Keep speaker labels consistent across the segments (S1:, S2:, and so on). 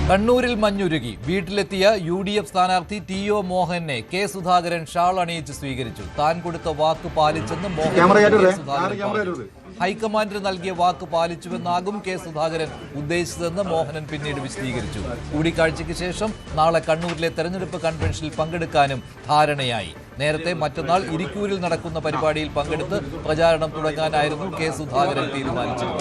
S1: കണ്ണൂരിൽ മഞ്ഞുരുകി. വീട്ടിലെത്തിയ UDF സ്ഥാനാർത്ഥി TO മോഹനെ കെ സുധാകരൻ ഷാൾ അണിയിച്ച് സ്വീകരിച്ചു. താൻ കൊടുത്ത വാക്ക് പാലിച്ചെന്ന് മോഹൻ ഹൈക്കമാൻഡിന് നൽകിയ വാക്ക് പാലിച്ചുവെന്നാകും കെ സുധാകരൻ ഉദ്ദേശിച്ചതെന്ന് മോഹനൻ പിന്നീട് വിശദീകരിച്ചു. കൂടിക്കാഴ്ചയ്ക്ക് ശേഷം നാളെ കണ്ണൂരിലെ തെരഞ്ഞെടുപ്പ് കൺവെൻഷനിൽ പങ്കെടുക്കാനും ധാരണയായി. നേരത്തെ മറ്റന്നാൾ ഇരിക്കൂരിൽ നടക്കുന്ന പരിപാടിയിൽ പങ്കെടുത്ത് പ്രചാരണം തുടങ്ങാനായിരുന്നു കെ സുധാകരൻ തീരുമാനിച്ചത്.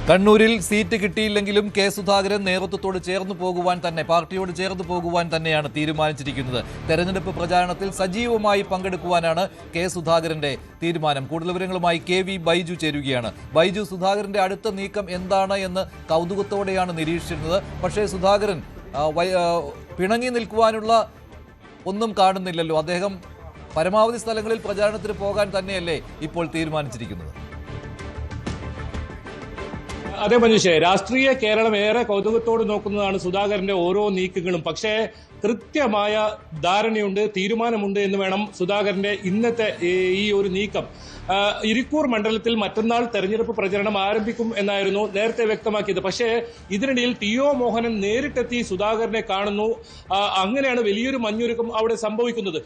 S1: കണ്ണൂരിൽ സീറ്റ് കിട്ടിയില്ലെങ്കിലും കെ സുധാകരൻ നേതൃത്വത്തോട് ചേർന്ന് പോകുവാൻ തന്നെ പാർട്ടിയോട് ചേർന്ന് പോകുവാൻ തന്നെയാണ് തീരുമാനിച്ചിരിക്കുന്നത്. തെരഞ്ഞെടുപ്പ് പ്രചാരണത്തിൽ സജീവമായി പങ്കെടുക്കുവാനാണ് കെ സുധാകരന്റെ തീരുമാനം. കൂടുതൽ വിവരങ്ങളുമായി KV ബൈജു ചേരുകയാണ്. ബൈജു, സുധാകരന്റെ അടുത്ത നീക്കം എന്താണ് എന്ന് കൗതുകത്തോടെയാണ് നിരീക്ഷിച്ചിരുന്നത്. പക്ഷേ സുധാകരൻ പിണങ്ങി നിൽക്കുവാനുള്ള ഒന്നും കാണുന്നില്ലല്ലോ. അദ്ദേഹം പരമാവധി സ്ഥലങ്ങളിൽ പ്രചാരണത്തിന് പോകാൻ തന്നെയല്ലേ ഇപ്പോൾ തീരുമാനിച്ചിരിക്കുന്നത്?
S2: അതെ മനുഷ്യ, രാഷ്ട്രീയ കേരളം ഏറെ കൗതുകത്തോട് നോക്കുന്നതാണ് സുധാകരന്റെ ഓരോ നീക്കങ്ങളും. പക്ഷേ കൃത്യമായ ധാരണയുണ്ട്, തീരുമാനമുണ്ട് എന്ന് വേണം സുധാകരന്റെ ഇന്നത്തെ ഈ ഒരു നീക്കം. ഇരിക്കൂർ മണ്ഡലത്തിൽ മറ്റന്നാൾ തെരഞ്ഞെടുപ്പ് പ്രചരണം ആരംഭിക്കും എന്നായിരുന്നു നേരത്തെ വ്യക്തമാക്കിയത്. പക്ഷേ ഇതിനിടയിൽ TO മോഹനൻ നേരിട്ടെത്തി സുധാകരനെ കാണുന്നു. അങ്ങനെയാണ് വലിയൊരു മഞ്ഞുരുക്കം അവിടെ സംഭവിക്കുന്നത്.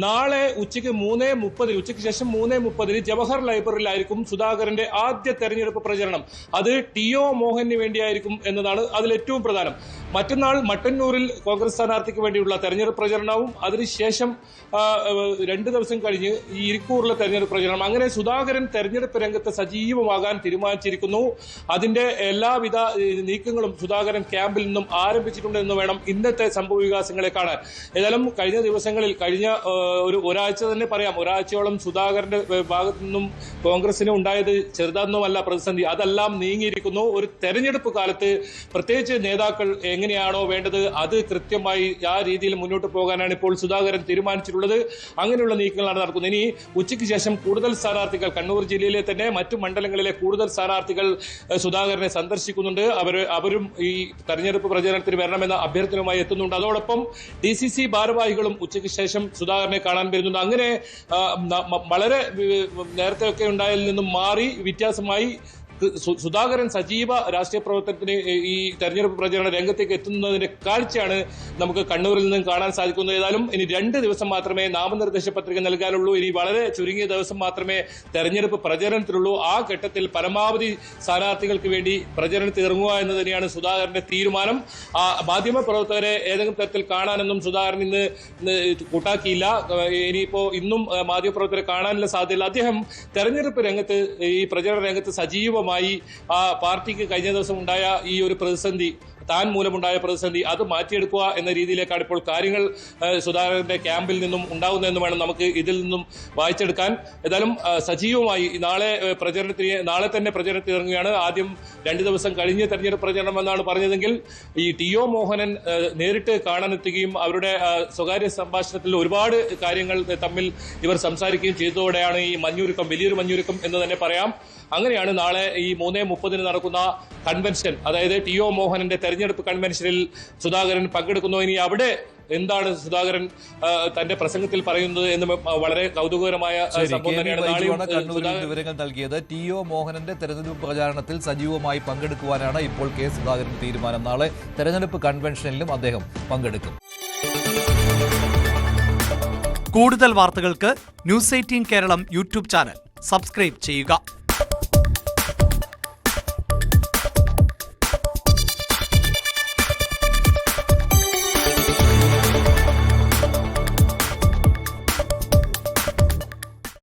S2: നാളെ ഉച്ചയ്ക്ക് ശേഷം 3:30 ജവഹർ ലൈബ്രറിയിലായിരിക്കും സുധാകരന്റെ ആദ്യ തെരഞ്ഞെടുപ്പ് പ്രചരണം. അത് TO മോഹന് വേണ്ടിയായിരിക്കും എന്നതാണ് അതിൽ ഏറ്റവും പ്രധാനം. മറ്റന്നാൾ മട്ടന്നൂരിൽ കോൺഗ്രസ് സ്ഥാനാർത്ഥിക്ക് വേണ്ടിയുള്ള തെരഞ്ഞെടുപ്പ് പ്രചരണവും അതിനുശേഷം 2 ദിവസം കഴിഞ്ഞ് ഈ ഇരിക്കൂറിലെ തെരഞ്ഞെടുപ്പ് പ്രചരണം. അങ്ങനെ സുധാകരൻ തെരഞ്ഞെടുപ്പ് രംഗത്ത് സജീവമാകാൻ തീരുമാനിച്ചിരിക്കുന്നു. അതിന്റെ എല്ലാവിധ നീക്കങ്ങളും സുധാകരൻ ക്യാമ്പിൽ നിന്നും ആരംഭിച്ചിട്ടുണ്ട് എന്ന് വേണം ഇന്നത്തെ സംഭവ വികാസങ്ങളെ കാണാൻ. ഏതായാലും കഴിഞ്ഞ ദിവസങ്ങളിൽ ഒരാഴ്ച തന്നെ പറയാം, ഒരാഴ്ചയോളം സുധാകരന്റെ ഭാഗത്തു നിന്നും കോൺഗ്രസിന് ഉണ്ടായത് ചെറുതൊന്നുമല്ല പ്രതിസന്ധി. അതെല്ലാം നീങ്ങിയിരിക്കുന്നു. ഒരു തെരഞ്ഞെടുപ്പ് കാലത്ത് പ്രത്യേകിച്ച് നേതാക്കൾ എങ്ങനെയാണോ വേണ്ടത് അത് കൃത്യമായി ആ രീതിയിൽ മുന്നോട്ട് പോകാനാണ് ഇപ്പോൾ സുധാകരൻ തീരുമാനിച്ചിട്ടുള്ളത്. അങ്ങനെയുള്ള നീക്കങ്ങളാണ് നടക്കുന്നത്. ഇനി ഉച്ചയ്ക്ക് ശേഷം കൂടുതൽ സ്ഥാനാർത്ഥികൾ കണ്ണൂർ ജില്ലയിലെ തന്നെ മറ്റു മണ്ഡലങ്ങളിലെ കൂടുതൽ സ്ഥാനാർത്ഥികൾ സുധാകരനെ സന്ദർശിക്കുന്നുണ്ട്. അവരും ഈ തെരഞ്ഞെടുപ്പ് പ്രചരണത്തിന് വരണമെന്ന അഭ്യർത്ഥനയുമായി എത്തുന്നുണ്ട്. അതോടൊപ്പം DCC ഭാരവാഹികളും ഉച്ചയ്ക്ക് ശേഷം സുധാകരനെ കാണാൻ വരുന്നുണ്ട്. അങ്ങനെ വളരെ നേരത്തെയൊക്കെ ഉണ്ടായതിൽ നിന്നും മാറി വ്യത്യാസമായി സുധാകരൻ സജീവ രാഷ്ട്രീയ പ്രവർത്തനത്തിന് ഈ തെരഞ്ഞെടുപ്പ് പ്രചരണ രംഗത്തേക്ക് എത്തുന്നതിന്റെ കാഴ്ചയാണ് നമുക്ക് കണ്ണൂരിൽ നിന്നും കാണാൻ സാധിക്കുന്നത്. ഏതായാലും ഇനി 2 ദിവസം മാത്രമേ നാമനിർദ്ദേശ പത്രിക നൽകാനുള്ളൂ. ഇനി വളരെ ചുരുങ്ങിയ ദിവസം മാത്രമേ തെരഞ്ഞെടുപ്പ് പ്രചരണത്തിലുള്ളൂ. ആ ഘട്ടത്തിൽ പരമാവധി സ്ഥാനാർത്ഥികൾക്ക് വേണ്ടി പ്രചരണത്തിൽ ഇറങ്ങുക എന്ന് തന്നെയാണ് സുധാകരന്റെ തീരുമാനം. മാധ്യമ പ്രവർത്തകരെ ഏതെങ്കിലും തരത്തിൽ കാണാനൊന്നും സുധാകരൻ ഇന്ന് കൂട്ടാക്കിയില്ല. ഇനിയിപ്പോ ഇന്നും മാധ്യമപ്രവർത്തകരെ കാണാനുള്ള സാധ്യതയില്ല. അദ്ദേഹം തെരഞ്ഞെടുപ്പ് രംഗത്ത് ഈ പ്രചരണ രംഗത്ത് സജീവ പാർട്ടിക്ക് കഴിഞ്ഞ ദിവസം ഉണ്ടായ ഈ ഒരു പ്രതിസന്ധി, താൻ മൂലമുണ്ടായ പ്രതിസന്ധി, അത് മാറ്റിയെടുക്കുക എന്ന രീതിയിലേക്കാണ് ഇപ്പോൾ കാര്യങ്ങൾ സുധാകരന്റെ ക്യാമ്പിൽ നിന്നും ഉണ്ടാകുന്നതെന്ന് വേണം നമുക്ക് ഇതിൽ നിന്നും വായിച്ചെടുക്കാൻ. ഏതായാലും സജീവമായി നാളെ തന്നെ പ്രചരണത്തിൽ ഇറങ്ങുകയാണ്. ആദ്യം 2 ദിവസം കഴിഞ്ഞ് തെരഞ്ഞെടുപ്പ് പ്രചരണം എന്നാണ് പറഞ്ഞതെങ്കിൽ ഈ TO മോഹനൻ നേരിട്ട് കാണാനെത്തുകയും അവരുടെ സ്വകാര്യ സംഭാഷണത്തിൽ ഒരുപാട് കാര്യങ്ങൾ തമ്മിൽ ഇവർ സംസാരിക്കുകയും ചെയ്തതോടെയാണ് ഈ മഞ്ഞുരുക്കം, വലിയൊരു മഞ്ഞുരുക്കം എന്ന് തന്നെ പറയാം. അങ്ങനെയാണ് നാളെ ഈ 3:30 നടക്കുന്ന കൺവെൻഷൻ, അതായത് TO മോഹനന്റെ തെരഞ്ഞെടുപ്പ് കൺവെൻഷനിൽ സുധാകരൻ പങ്കെടുക്കുന്നു. ഇനി അവിടെ എന്താണ് സുധാകരൻ തന്റെ പ്രസംഗത്തിൽ പറയുന്നത് എന്ന് വളരെ കൗതുകകരമായ സംഭവം തന്നെയാണ്.
S1: വിവരങ്ങൾ നൽകിയത്. TO മോഹനന്റെ തെരഞ്ഞെടുപ്പ് പ്രചാരണത്തിൽ സജീവമായി പങ്കെടുക്കുവാനാണ് ഇപ്പോൾ കെ സുധാകരൻ തീരുമാനം. നാളെ തെരഞ്ഞെടുപ്പ് കൺവെൻഷനിലും അദ്ദേഹം പങ്കെടുക്കും.
S3: കൂടുതൽ വാർത്തകൾക്ക് News 18 Keralam YouTube channel subscribe ചെയ്യുക.